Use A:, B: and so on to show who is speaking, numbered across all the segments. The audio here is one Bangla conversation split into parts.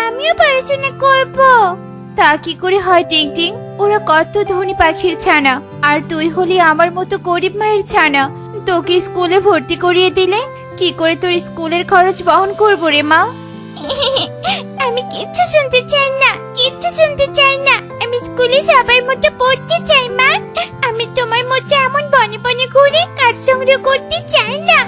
A: আমিও পড়াশোনা করব। তা কি করে হয় টিং টিং? ওরা কত ধনী পাখির ছানা, আর তুই হলি আমার মতো গরিব মায়ের ছানা। তোকে স্কুলে ভর্তি করিয়ে দিলে কি করে তোর স্কুলের খরচ বহন করবো রে মা? আমি কিচ্ছু শুনতে চাই না, কিচ্ছু শুনতে চাই না। আমি স্কুলে সবার মতো পড়তে চাই মা। আমি তোমার মতো এমন বনে বনে ঘুরে কাঠ সংগ্রহ করতে চাই না।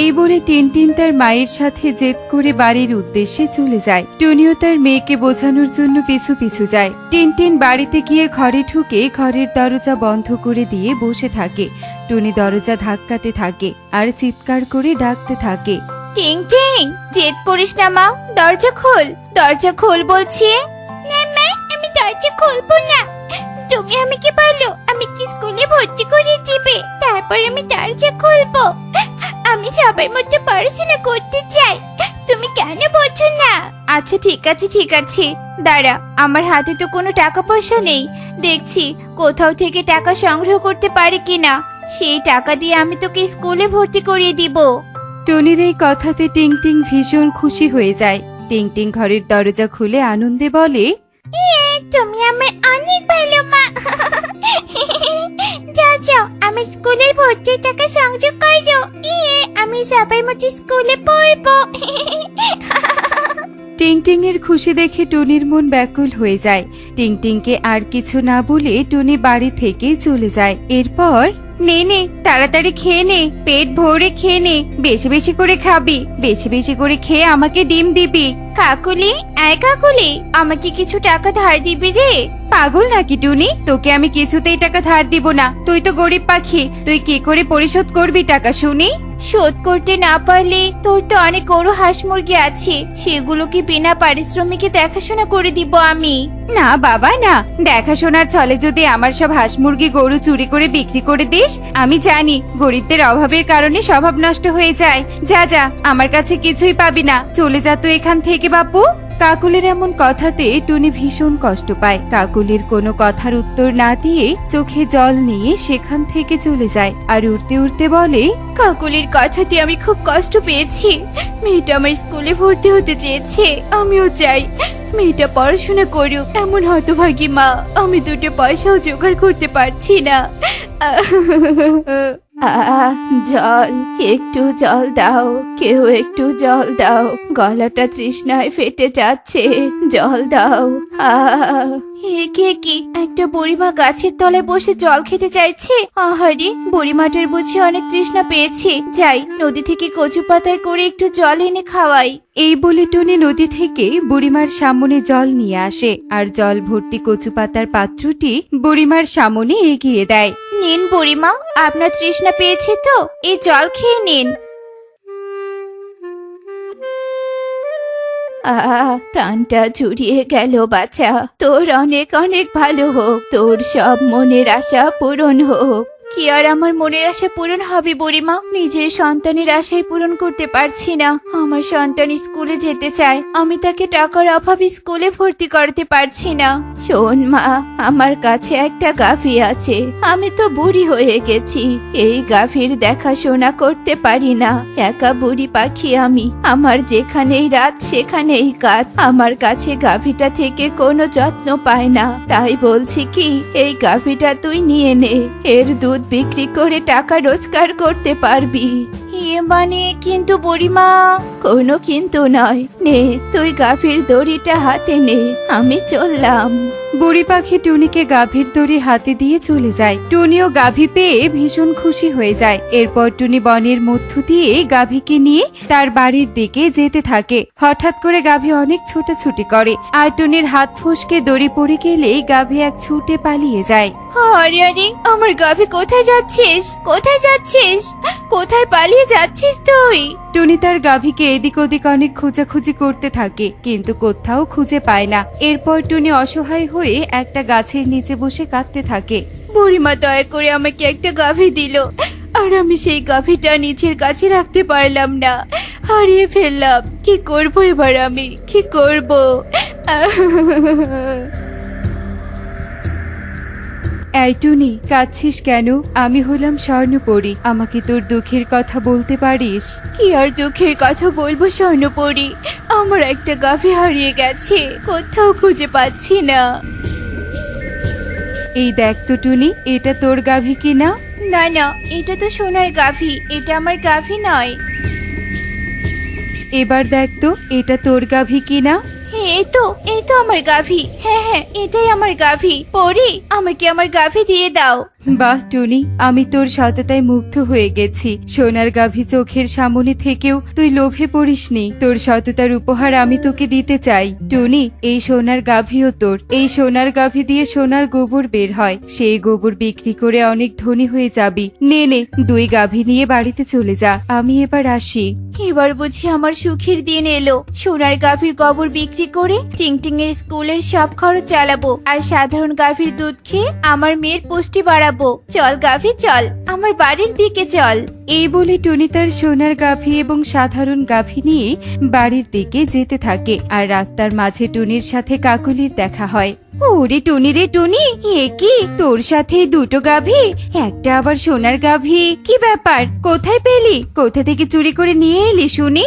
B: এই বলে টিনটিন তার মায়ের সাথে জেদ করে বাড়ির উদ্দেশ্যে চলে যায়। টুনিও তার মেয়েকে বোঝানোর জন্য পিছু পিছু যায়। টিনটিন বাড়িতে গিয়ে ঘরে ঢুকে ঘরের দরজা বন্ধ করে দিয়ে বসে থাকে। টুনি দরজা ধাক্কাতে থাকে আর চিৎকার করে ডাকতে থাকে।
A: টিং টিং, জেদ করিস না মা, দরজা খোল, দরজা খোল বলছি। না মা, আমি দরজা খুলবো না। তুমি আমাকে বলো আমি কি স্কুলে ভর্তি করিয়ে দিবে, তারপর আমি দরজা খুলবো। আমি সবার মতো পড়াশোনা করতে চাই, তুমি কেন বোঝো না? আচ্ছা ঠিক আছে ঠিক আছে, দাঁড়া, আমার হাতে তো কোনো টাকা পয়সা নেই। দেখছি কোথাও থেকে টাকা সংগ্রহ করতে পারি কিনা, সেই টাকা দিয়ে আমি তোকে স্কুলে ভর্তি করিয়ে দিব।
B: টুনির এই কথাতে টিংটিং ভীষণ খুশি হয়ে যায়। টিংটিং ঘরের দরজা খুলে আনন্দে বলে,
A: তুমি আমার অনেক ভালো মা। যাও যাও, আমি স্কুলের ভর্তির টাকা সংযোগ করো। আমি সবার মতো স্কুলে পড়বো।
B: টিংটিং এর খুশি দেখে টুনির মন ব্যাকুল হয়ে যায়। টিংটিংকে আর কিছু না বলে টুনি বাড়ি থেকে চলে যায়। এরপর, নে নে তাড়াতাড়ি খেয়ে নে, পেট ভরে খেয়ে নে, বেশি বেশি করে খাবি, বেশি বেশি করে খেয়ে আমাকে ডিম দিবি।
A: কাকুলি, আয় কাকুলি, আমাকে কিছু টাকা ধার দিবি রে?
B: পাগল নাকি টুনি? তোকে আমি কিছুতেই টাকা ধার দিব না। তুই তো গরিব পাখি, তুই কি করে পরিশোধ করবি টাকা শুনি?
A: শোধ করতে না পারলে তোর তো অনেক গরু হাঁস মুরগি আছে, সেগুলোকে বিনা পারিশ্রমিকে দেখাশোনা করে দিব আমি।
B: না বাবা না, দেখাশোনার ছলে যদি আমার সব হাঁস মুরগি গরু চুরি করে বিক্রি করে দিস, আমি জানি গরিবদের অভাবের কারণে স্বভাব নষ্ট হয়ে যায়। যা যা, আমার কাছে কিছুই পাবি না, চলে যা তুই এখান থেকে বাপু। কাকুলির এমন কথাতে টুনি ভীষণ কষ্ট পায়। কাকুলির কোনো কথার উত্তর না দিয়ে চোখে জল নিয়ে সেখান থেকে চলে যায় আর উড়তে উড়তে বলে,
A: কাকুলির কথাতে আমি খুব কষ্ট পেয়েছি। মেয়েটা আমার স্কুলে ভর্তি হতে চেয়েছে, আমিও চাই মেয়েটা পড়াশোনা করুক। এমন হতভাগী মা, আমি দুটো পয়সাও জোগাড় করতে পারছি না। জল, একটু জল দাও, কেউ একটু জল দাও, গলাটা তৃষ্ণায় ফেটে যাচ্ছে, জল দাও। কে কি একটা বুড়িমা গাছের তলায় বসে জল খেতে চাইছে? আহারে, বুড়িমাটার বুঝি অনেক তৃষ্ণা পেয়েছে। যাই, নদী থেকে কচু পাতায় করে একটু জল এনে খাওয়াই।
B: এই বলে টুনি নদী থেকে বুড়িমার সামনে জল নিয়ে আসে আর জল ভর্তি কচু পাতার পাত্রটি বুড়িমার সামনে এগিয়ে দেয়।
A: নিন বুড়িমা, আপনার তৃষ্ণা পেয়েছে তো, এই জল খেয়ে নিন। প্রাণটা জুড়িয়ে গেল বাছা, তোর অনেক অনেক ভালো হোক, তোর সব মনের আশা পূরণ হোক। কি আর আমার মনের আশা পূরণ হবে বুড়িমা? নিজের সন্তানের আশাই পূরণ করতে পারছি না। আমার সন্তান স্কুলে যেতে চায়, আমি তাকে টাকার অভাবে স্কুলে ভর্তি করতে পারছি না। শোন মা, আমার কাছে একটা গাভী আছে, আমি তো বুড়ি হয়ে গেছি, এই গাভীর দেখাশোনা করতে পারি না। একা বুড়ি পাখি আমি, আমার যেখানেই রাত সেখানেই কাত। আমার কাছে গাভীটা থেকে কোনো যত্ন পায় না, তাই বলছি কি এই গাভীটা তুই নিয়ে নে, এর দুধ বিক্রি করে টাকা রোজগার করতে পারবি। মানে কিন্তু বুড়িমা? কোনো কিন্তু নয়, নে তুই গাভীর দড়িটা হাতে নে, আমি চললাম।
B: বুড়ি পাখি টুনিকে গাভীর দড়ি হাতে দিয়ে চলে যায়। টুনিও গাভী পেয়ে ভীষণ খুশি হয়ে যায়। এরপর টুনি বনের মধ্য দিয়ে গাভীকে নিয়ে তার বাড়ির দিকে যেতে থাকে। হঠাৎ করে গাভী অনেক ছোটাছুটি করে আর টুনির হাত ফসকে দড়ি পড়ে গেলে গাভী এক ছুটে পালিয়ে যায়।
A: আরে আরে, আমার গাভী কোথায় যাচ্ছিস? কোথায় যাচ্ছিস? কোথায় পালিয়ে যাচ্ছিস তুই?
B: টুনি তার গাভীকে এদিক ওদিক অনেক খোঁজাখুঁজি করতে থাকে, কিন্তু কোথাও খুঁজে পায় না। এরপর টুনি অসহায় হয়ে একটা গাছের নিচে বসে কাঁদতে থাকে।
A: বুড়িমা দয়া করে আমাকে একটা গাভী দিল, আর আমি সেই গাভীটা নিজের কাছে রাখতে পারলাম না, হারিয়ে ফেললাম। কি করবো এবার আমি, কি করবো?
B: এই টুনি, কাঁদছিস কেন? আমি হলাম স্বর্ণপরী, আমাকে তোর দুঃখের কথা বলতে পারিস?
A: কি আর দুঃখের কথা বলবো স্বর্ণপরী, আমার একটা গাভী হারিয়ে গেছে, কোথাও খুঁজে পাচ্ছি না।
B: এই দেখ তো টুনি, এটা তোর গাভী কিনা?
A: না না, এটা তো সোনার গাভী, এটা আমার গাভী নয়।
B: এবার দেখ তো, এটা তোর গাভী কিনা?
A: এই তো আমার গাভী। হ্যাঁ হ্যাঁ, এটাই আমার গাভী। পরি, আমাকে আমার গাভী দিয়ে দাও।
B: বাহ টুনি, আমি তোর সততায় মুগ্ধ হয়ে গেছি। সোনার গাভী চোখের সামনে থেকেও তুই লোভে পড়িসনি। তোর সততার উপহার আমি তোকে দিতে চাই। টুনি, এই সোনার গাভীও তোর। এই সোনার গাভী দিয়ে সোনার গোবর বের হয়, সেই গোবর বিক্রি করে অনেক ধনী হয়ে যাবি। নে নে, 2 গাভী নিয়ে বাড়িতে চলে যা, আমি এবার আসি।
A: এবার বুঝি আমার সুখের দিন এলো। সোনার গাভীর গোবর বিক্রি করে টিংটিং এর স্কুলের সব খরচ চালাবো, আর সাধারণ গাভীর দুধ খেয়ে আমার মেয়ের পুষ্টি বাড়াবো। চল গাভী চল, আমার বাড়ির দিকে চল।
B: এই বলে টুনি তার সোনার গাভী এবং সাধারণ গাভী নিয়ে বাড়ির দিকে যেতে থাকে। আর রাস্তার মাঝে টুনির সাথে কাকলির দেখা হয়। ওরে টুনি রে টুনি, এ কি তোর সাথে 2টো গাভী, একটা আবার সোনার গাভী? কি ব্যাপার, কোথায় পেলি? কোথা থেকে চুরি করে নিয়ে এলি শুনি?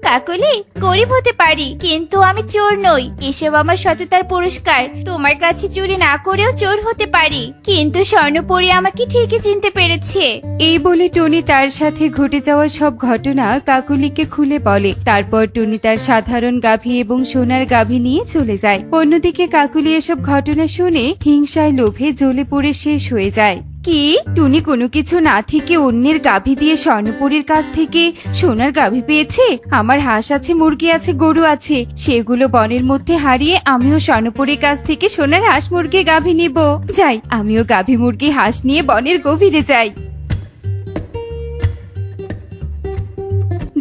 A: কাকলি, গরিব হতে পারি কিন্তু আমি চোর নই, এসব আমার সততার পুরস্কার। তোমার কাছে চুরি না করেও চোর হতে পারি, কিন্তু স্বর্ণপরী আমাকে ঠিকই চিনতে পেরেছে।
B: এই বলে টুনি তার সাথে ঘটে যাওয়া সব ঘটনা কাকুলিকে খুলে বলে। তারপর টুনি তার সাধারণ গাভী এবং সোনার গাভী নিয়ে চলে যায়। অন্যদিকে কাকুলি এসব ঘটনা শুনে হিংসায় লোভে জ্বলে পড়ে শেষ হয়ে যায়। কি, টুনি কোনো কিছু না থেকে অন্যের গাভী দিয়ে স্বর্ণপরীর কাছ থেকে সোনার গাভী পেয়েছে? আমার হাঁস আছে, মুরগি আছে, গরু আছে, সেগুলো বনের মধ্যে হারিয়ে আমিও স্বর্ণপরীর কাছ থেকে সোনার হাঁস মুরগি গাভী নিব। যাই, আমিও গাভী মুরগি হাঁস নিয়ে বনের গভীরে যাই।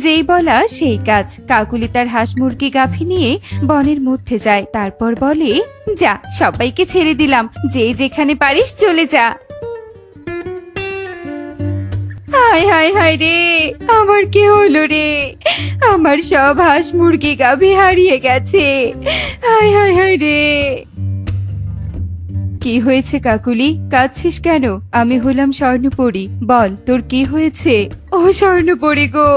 B: যেই বলা সেই কাজ, কাকুলি তার হাঁস মুরগি গাভী নিয়ে বনের মধ্যে যায়। তারপর বলে, যা, সবাইকে ছেড়ে দিলাম, যে যেখানে পারিস চলে যা। হায় হায় হায় রে, আমার কি হলো রে? আমার সব হাঁস মুরগি গাভী হারিয়ে গেছে। হায় হায় হায় রে। কি হয়েছে কাকুলি, কাঁদছিস কেন? আমি হলাম স্বর্ণপরী, বল তোর কি হয়েছে? ও স্বর্ণপরী গো,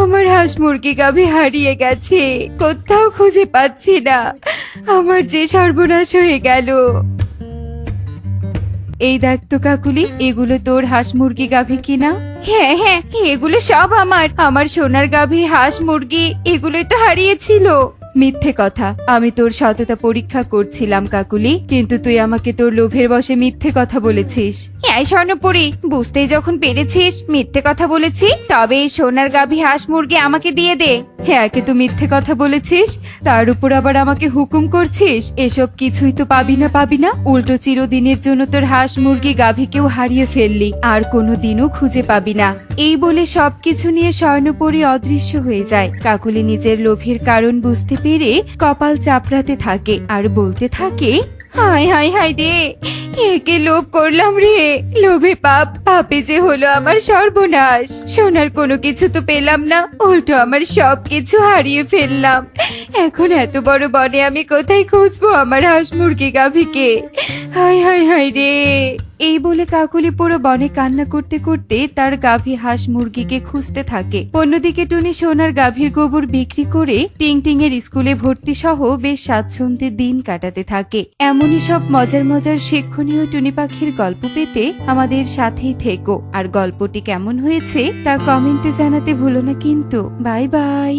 B: আমার হাঁস মুরগি গাভী হারিয়ে গেছে, কোথাও খুঁজে পাচ্ছি না, আমার যে সর্বনাশ হয়ে গেল। এই দেখ তো কাকুলি, এগুলো তোর হাঁস মুরগি গাভী কিনা? হ্যাঁ হ্যাঁ, এগুলো সব আমার সোনার গাভী, হাঁস মুরগি এগুলোই তো হারিয়েছিল। মিথ্যে কথা, আমি তোর সততা পরীক্ষা করছিলাম কাকুলি, কিন্তু তুই আমাকে তোর লোভের বশে মিথ্যে কথা বলেছিস। এই স্বর্ণপরী, বুঝতেই যখন পেরেছিস মিথ্যে কথা বলেছি, তবে এই সোনার গাভী হাঁস মুরগি আমাকে দিয়ে দে। হ্যাঁ, কে তো মিথ্যে কথা বলেছিস, তার উপর আবার আমাকে হুকুম করছিস? এসব কিছুই তো পাবি না, উল্টো চিরদিনের জন্য তোর হাঁস মুরগি গাভীকেও হারিয়ে ফেললি, আর কোনোদিনও খুঁজে পাবি না। এই বলে সবকিছু নিয়ে স্বর্ণপরী অদৃশ্য হয়ে যায়। কাকুলি নিজের লোভের কারণ বুঝতে পেরে কপাল চাপড়াতে থাকে আর বলতে থাকে, হায় হায় হায় রে, একে লোভ করলাম রে, লোভে পাপ, পাপে যে হলো আমার সর্বনাশ। সোনার কোনো কিছু তো পেলাম না, উল্টো আমার সব কিছু হারিয়ে ফেললাম। এখন এত বড় বনে আমি কোথায় খুঁজবো আমার হাঁস মুরগি গাভীকে? হায় হায় হায় রে। এই বলে কাকুলি পুরো বনে কান্না করতে করতে তার গাভী হাঁস মুরগিকে খুঁজতে থাকে। অন্যদিকে টুনি সোনার গাভীর গোবর বিক্রি করে টিংটিং এর স্কুলে ভর্তি সহ বেশ স্বাচ্ছন্দ্যে দিন কাটাতে থাকে। এমনই সব মজার মজার শিক্ষণীয় টুনি পাখির গল্প পেতে আমাদের সাথেই থেকো। আর গল্পটি কেমন হয়েছে তা কমেন্টে জানাতে ভুলো না কিন্তু। Bye bye.